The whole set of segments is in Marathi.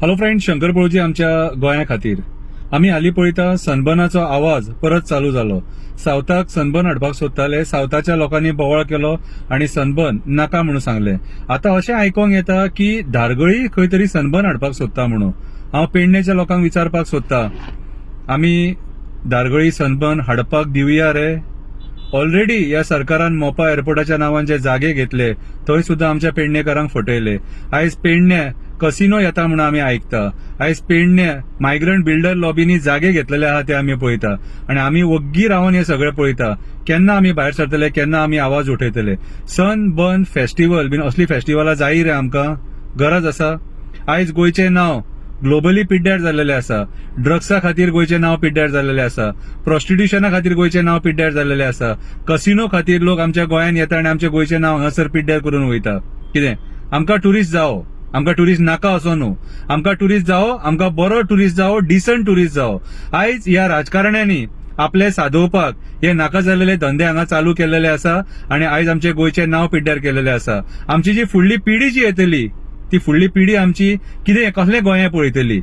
हॅलो फ्रेंड, शंकर पळोवची आमच्या गोंया खातीर आमी हालीं पळयता सनबर्नाचो आवाज परत चालू जालो. सावथाक सनबर्न हाडपाक सोदताले, सावथाच्या लोकांनी बोवाळ केलो आणि सनबर्न नाका म्हणून सांगले. आता अशें आयकोंक येता की धारगळी खंय तरी सनबर्न हाडपाक सोदता म्हणून. हांव पेडणेच्या लोकांक विचारपाक सोदता, आमी धारगळी सनबर्न हाडपाक दिवया रे? ऑलरेडी ह्या सरकारान मोपा एअरपोर्टाच्या नांवान जे जागे घेतले थंय सुद्धा आमच्या पेडणेकारांक फटयले. आयज पेडणे कसिनो येता म्हणून आमी आयकता. आयज पेडणे मायग्रंट बिल्डर लॉबीनी जागे घेतलेले आहा ते आमी पळयता आणि आमी वग्गी रावन हे सगळे पळयता. केन्ना आमी भायर सरतले, केन्ना आमी आवाज उठयतले? सनबर्न फेस्टिवल बीन असली फेस्टिवलां जायी रे आमकां? गरज आसा? आयज गोंयचें नांव ग्लोबली पिड्ड्यार जाल्लेले आसा. ड्रग्सा खातीर गोंयचें नांव पिड्ड्यार जाल्लेले आसा. प्रॉस्टिट्युशना खातीर गोंयचें नांव पिड्ड्यार जाल्लेले आसा. कसिनो खातीर लोक आमच्या गोंयान येता आनी आमच्या गोंयचें नांव हांगासर पिड्ड्यार करून वयता. कितें आमकां टुरिस्ट जावो? आमकां टुरिस्ट नाका असो न्हू. आमकां टुरिस्ट जावो, आमकां बरो टुरिस्ट जावो, डिसंट टुरिस्ट जावो. आयज ह्या राजकारण्यांनी आपले सादोवपाक हे नाका जाल्लेले धंदे हांगा चालू केलेले आसा आणि आयज आमचे गोंयचें नांव पिड्ड्यार केलेले आसा. आमची जी फुडली पिढी जी येतली ती फुडली पिढी आमची कितें कसले गोंया पळयतली?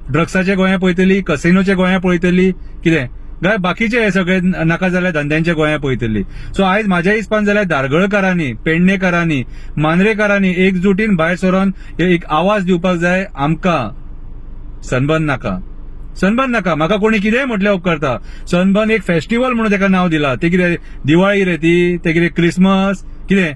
ड्रग्साचे गोंया पळयतली, कसिनोचे गोंया पळयतली, कितें काय बाकीचे हे सगळे नाका जाल्ल्या धंद्यांचे गोंया पळयतली. सो आयज म्हाज्या हिसपान जाल्यार धारगळकारांनी, पेडणेकारांनी, मांद्रेकारांनी एकजुटीन भायर सरोन एक आवाज दिवपाक जाय. आमकां सनबर्न नाका, सनबर्न नाका. म्हाका कोणी कितेंय म्हटल्यार उपकारता. सनबर्न एक फेस्टिवल म्हणून ताका नांव दिला. ते कितें दिवाळी रे ती? ते कितें क्रिसमस? कितें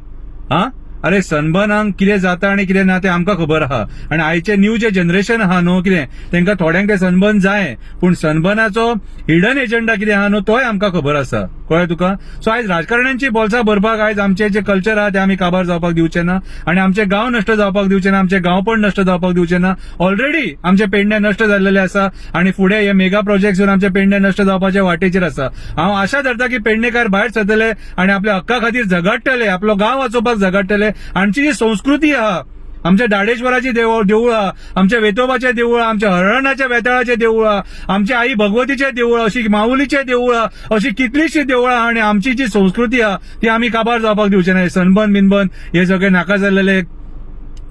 हा? अरे सनबर्नाक कितें जाता आणि कितें ना ते आमकां खबर आहा. आणि आयचे न्यू जे जनरेशन आहा न्हू, कितें तांकां थोड्यांक ते सनबर्न जाय, पूण सनबर्नाचो हिडन एजंडा कितें आहा न्हू तोय आमकां खबर आसा. कळ्ळें तुका? सो आयज राजकारण्यांची बोल्सां भरपाक आयज आमचे जे कल्चर आहा ते आमी काबार जावपाक दिवचे ना आणि आमचे गांव नश्ट जावपाक दिवचे ना, आमचे गांवपण नश्ट जावपाक दिवचे ना. ऑलरेडी आमचे पेडणे नश्ट जाल्लेले आसा आणि फुडें हे मेगा प्रोजेक्ट येवन आमचे पेडणे नश्ट जावपाच्या वाटेचेर आसा. हांव आशा धरता की पेडणेकार भायर सरतले आणि आपल्या हक्का खातीर झगडटले, आपलो गांव वाचोवपाक झगडटले. आमची जी संस्कृती आहा, आमच्या दाडेश्वराची देवळां, आमच्या वेतोबाचे देवळां, आमच्या हरणाच्या वेताळाचे देवळां, आमच्या आई भगवतीचे देवळां, अशी माऊलीचे देवळां, अशी कितलीशी देवळां आणि आमची जी संस्कृती आहा ती आमी काबार जावपाक दिवचे ना. सनबर्न बिनबर्न हे सगळे नाका जाल्लेले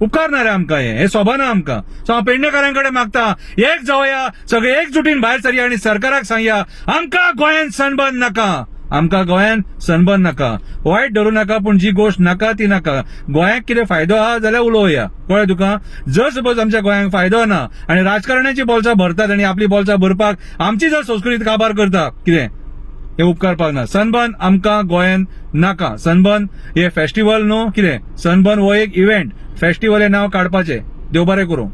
उपकारना रे आमकां, हे सोबना आमकां. सो हांव पेडणेकारांकडे मागता, एक जावया, सगळे एकजुटीन भायर सरया आणि सरकाराक सांगया आमकां गोंयान सनबर्न नाका, आमकां गोंयान सनबर्न नाका. वायट धरूं नाका, पूण जी गोष्ट नाका ती नाका. गोंयाक कितें फायदो आहा जाल्यार उलोवया. कळ्ळें तुका? जर सपोज आमच्या गोंयांक फायदो ना आणि राजकारण्याची बोल्सां भरतात आणि आपली बोल्सां भरपाक आमची जर संस्कृती काबार करता, कितें हे उपकारपाक ना. सनबर्न आमकां गोंयान नाका. सनबर्न हे फेस्टिवल न्हू, कितें सनबर्न हो एक इव्हेंट, फेस्टिवल हे नांव काडपाचें. देव बरें करूं.